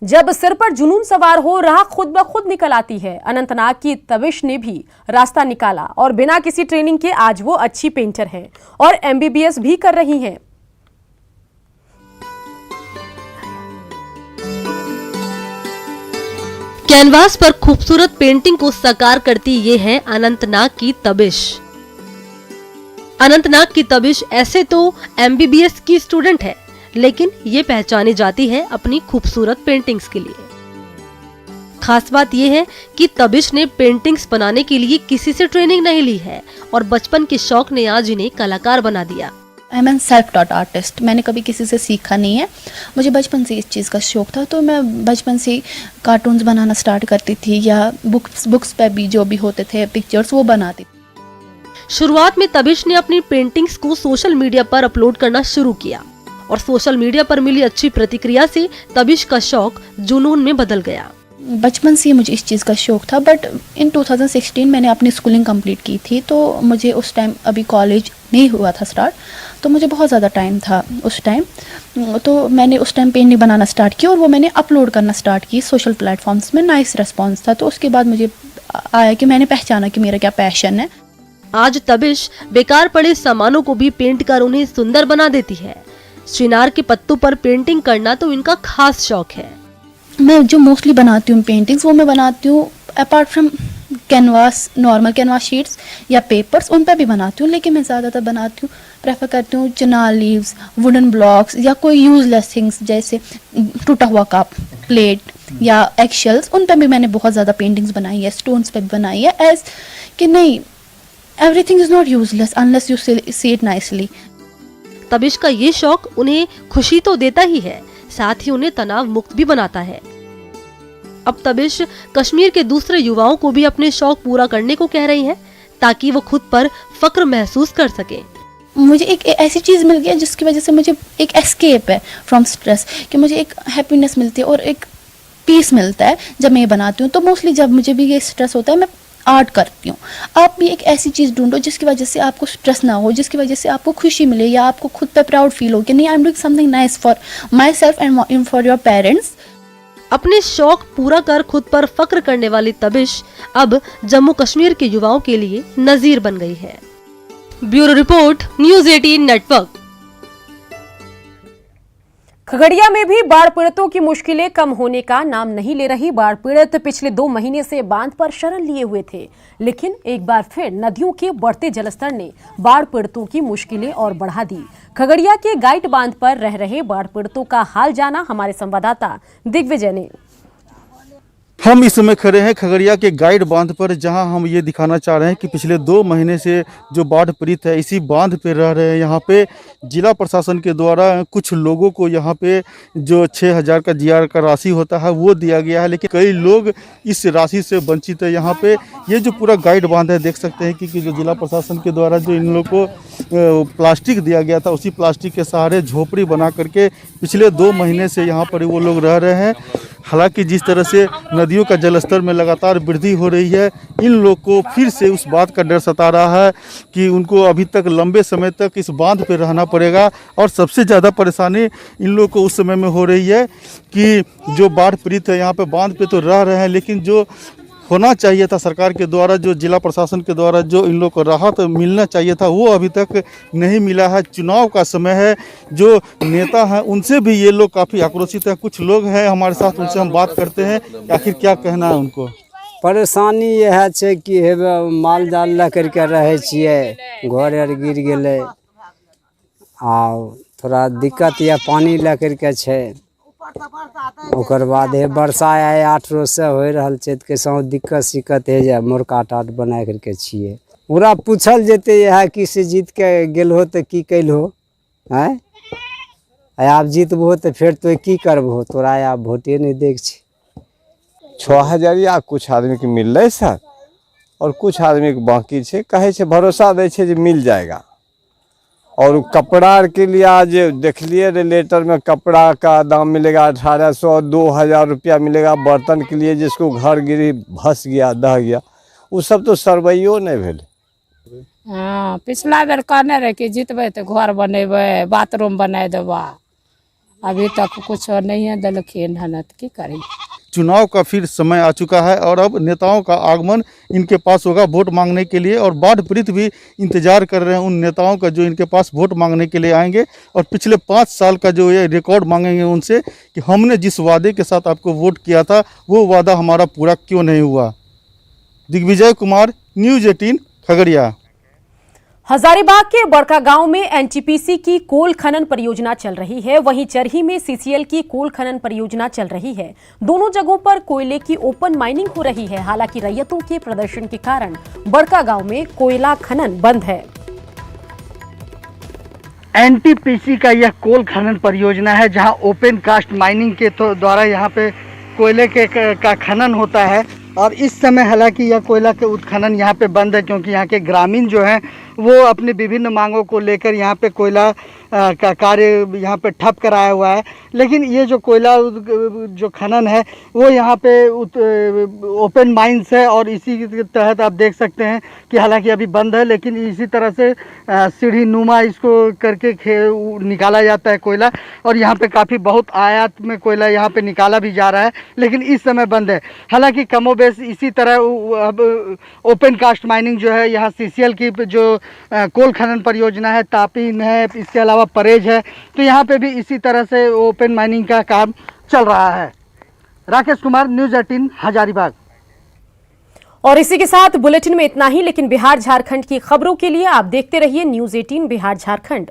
जब सिर पर जुनून सवार हो राह खुद ब खुद निकल आती है। अनंतनाग की तबिश ने भी रास्ता निकाला और बिना किसी ट्रेनिंग के आज वो अच्छी पेंटर हैं और एमबीबीएस भी कर रही हैं। कैनवास पर खूबसूरत पेंटिंग को साकार करती ये है अनंतनाग की तबिश। अनंतनाग की तबिश ऐसे तो एमबीबीएस की स्टूडेंट है, लेकिन ये पहचानी जाती है अपनी खूबसूरत पेंटिंग्स के लिए। खास बात यह है कि तबिश ने पेंटिंग्स बनाने के लिए किसी से ट्रेनिंग नहीं ली है और बचपन के शौक ने आज इन्हें कलाकार बना दिया। I am an self taught artist. मैंने कभी किसी से सीखा नहीं है, मुझे बचपन से इस चीज़ का शौक था। तो मैं बचपन से कार्टून्स बनाना स्टार्ट करती थी या बुक्स पे भी जो भी होते थे पिक्चर्स वो बनाती थी। शुरुआत में तबिश ने अपनी पेंटिंग्स को सोशल मीडिया पर अपलोड करना शुरू किया और सोशल मीडिया पर मिली अच्छी प्रतिक्रिया से तबिश का शौक जुनून में बदल गया। बचपन से मुझे इस चीज़ का शौक था, बट इन 2016 मैंने अपनी स्कूलिंग कंप्लीट की थी। तो मुझे उस टाइम अभी कॉलेज नहीं हुआ था स्टार्ट, तो मुझे बहुत ज़्यादा टाइम था उस टाइम। तो मैंने उस टाइम पेंटिंग बनाना स्टार्ट की और वो मैंने अपलोड करना स्टार्ट की सोशल प्लेटफॉर्म्स में। नाइस रिस्पॉन्स था। तो उसके बाद मुझे आया कि मैंने पहचाना कि मेरा क्या पैशन है। आज तबिश बेकार पड़े सामानों को भी पेंट कर उन्हें सुंदर बना देती है। चिनार के पत्तों पर पेंटिंग करना तो इनका खास शौक है। मैं जो मोस्टली बनाती हूँ पेंटिंग्स, वो मैं बनाती हूँ apart from canvas, normal canvas sheets या पेपर्स, उन पर भी बनाती हूँ। लेकिन मैं ज़्यादातर बनाती हूँ, प्रेफर करती हूँ चिनार लीव्स, वुडन ब्लॉक्स या कोई यूजलेस थिंग्स जैसे टूटा हुआ कप, प्लेट या एग शेल्स। उन पर भी मैंने बहुत ज़्यादा पेंटिंग्स बनाई है, स्टोन्स पर भी बनाई है। एज कि नहीं, everything is not useless unless you see it nicely. Tabish का ये शौक उन्हें खुशी तो देता ही है, साथ ही उन्हें तनाव मुक्त भी बनाता है। अब तबिश कश्मीर के दूसरे युवाओं को भी अपने शौक पूरा करने को कह रही है, ताकि वो खुद पर फक्र महसूस कर सके। मुझे एक ऐसी चीज़ मिल गई जिसकी वजह से मुझे एक एस्केप है फ्रॉम स्ट्रेस, कि मुझे एक हैप्पीनेस मिलती है और एक पीस मिलता है जब मैं ये बनाती हूँ। तो मोस्टली जब मुझे भी ये स्ट्रेस होता है, मैं आर्ट करती हूँ। आप भी एक ऐसी चीज़ ढूंढो जिसकी वजह से आपको स्ट्रेस ना हो, जिसकी वजह से आपको खुशी मिले या आपको खुद पे प्राउड फील हो कि नहीं, I am doing something nice for my self and for your parents. अपने शौक पूरा कर खुद पर फक्र करने वाली तबिश अब जम्मू कश्मीर के युवाओं के लिए नजीर बन गई है। Bureau report, news 18 network. Khagaria में भी बाढ़ पीड़ितों की मुश्किलें कम होने का नाम नहीं ले रही। बाढ़ पीड़ित पिछले 2 महीने से बांध पर शरण लिए हुए थे, लेकिन एक बार फिर नदियों के बढ़ते जलस्तर ने बाढ़ पीड़ितों की मुश्किलें और बढ़ा दी। खगड़िया के गाइट बांध पर रह रहे बाढ़ पीड़ितों का हाल जाना हमारे संवाददाता दिग्विजय ने। हम इस समय खड़े हैं खगड़िया के गाइड बांध पर, जहां हम ये दिखाना चाह रहे हैं कि पिछले 2 महीने से जो बाढ़ पीड़ित है इसी बांध पे रह रहे हैं। यहाँ पे जिला प्रशासन के द्वारा कुछ लोगों को यहाँ पे जो 6000 का जीआर का राशि होता है वो दिया गया है, लेकिन कई लोग इस राशि से वंचित है। यहाँ पे ये जो पूरा गाइड बांध है, देख सकते हैं कि जो जिला प्रशासन के द्वारा जो इन लोग को प्लास्टिक दिया गया था, उसी प्लास्टिक के सहारे झोपड़ी बना करके पिछले 2 महीने से यहाँ पर वो लोग रह रहे हैं। हालांकि जिस तरह से नदियों का जलस्तर में लगातार वृद्धि हो रही है, इन लोग को फिर से उस बात का डर सता रहा है कि उनको अभी तक लंबे समय तक इस बांध पे रहना पड़ेगा। और सबसे ज़्यादा परेशानी इन लोग को उस समय में हो रही है कि जो बाढ़ पीड़ित है यहाँ पे बांध पे तो रह रहे हैं, लेकिन जो होना चाहिए था सरकार के द्वारा, जो जिला प्रशासन के द्वारा जो इन लोग को राहत मिलना चाहिए था, वो अभी तक नहीं मिला है। चुनाव का समय है, जो नेता हैं उनसे भी ये लोग काफ़ी आक्रोशित है। कुछ लोग हैं हमारे साथ, उनसे हम बात करते हैं आखिर क्या कहना है उनको। परेशानी यह है कि माल जाल ला करके रहे छिए, घर आर गिर गए आ थोड़ा दिक्कत या पानी ला करके छै। ओकर बाद है वर्षा आए 8 रोज से हो रहल छै, तऽ कैसहु दिक्कत सिक्कत है जे मोरका टाट बना करके छिए। पूरा पूछल जेते यह कि से जीत के गेल हो तो की कैलहो हैं, आब जीतबहो तो फिर तो की करबहो, तोरा आब वोटे नहीं दै छै। 6000 या कुछ आदमी के मिल रहे सर, और कुछ आदमी के बाकी है, कहे छे भरोसा दे छे जे मिल जाएगा। और कपड़ा के लिए आज देख लिए लेटर में कपड़ा का दाम मिलेगा 1800-2000 रुपया मिलेगा। बर्तन के लिए जिसको घर गिरी भस गया दह गया, वो सब तो सर्वैयो नहीं भेल। हाँ, पिछला बेर कहने रहे कि जीतबे तो घर बनेबे, बाथरूम बना देबा, अभी तक कुछ नहीं है, दलखेन हनत की करी। चुनाव का फिर समय आ चुका है और अब नेताओं का आगमन इनके पास होगा वोट मांगने के लिए, और बाढ़ पीड़ित भी इंतजार कर रहे हैं उन नेताओं का जो इनके पास वोट मांगने के लिए आएंगे और पिछले 5 साल का जो ये रिकॉर्ड मांगेंगे उनसे कि हमने जिस वादे के साथ आपको वोट किया था वो वादा हमारा पूरा क्यों नहीं हुआ। दिग्विजय कुमार, न्यूज़ 18 खगड़िया। हजारीबाग के बड़का गांव में एनटीपीसी की कोल खनन परियोजना चल रही है, वहीं चरही में सीसीएल की कोल खनन परियोजना चल रही है। दोनों जगहों पर कोयले की ओपन माइनिंग हो रही है। हालांकि रैयतों के प्रदर्शन के कारण बड़का गांव में कोयला खनन बंद है। एनटीपीसी का यह कोल खनन परियोजना है जहां ओपन कास्ट माइनिंग के द्वारा यहां पे कोयले का खनन होता है, और इस समय हालांकि यह कोयला के उत्खनन यहाँ पे बंद है क्योंकि यहाँ के ग्रामीण जो हैं वो अपनी विभिन्न मांगों को लेकर यहाँ पे कोयला का कार्य यहाँ पे ठप कराया हुआ है। लेकिन ये जो कोयला जो खनन है वो यहाँ पे ओपन माइंस है, और इसी के तहत आप देख सकते हैं कि हालांकि अभी बंद है लेकिन इसी तरह से सीढ़ी नुमा इसको करके निकाला जाता है कोयला, और यहाँ पे काफ़ी बहुत आयात में कोयला यहाँ पे निकाला भी जा रहा है, लेकिन इस समय बंद है। हालांकि कमोबेश इसी तरह अब ओपन कास्ट माइनिंग जो है यहाँ सीसीएल की जो कोल खनन परियोजना है, तापीन है, इसके अलावा परेज है, तो यहाँ पे भी इसी तरह से ओपन माइनिंग का काम चल रहा है। राकेश कुमार, न्यूज़ 18 हजारीबाग। और इसी के साथ बुलेटिन में इतना ही, लेकिन बिहार झारखंड की खबरों के लिए आप देखते रहिए न्यूज़ 18 बिहार झारखंड।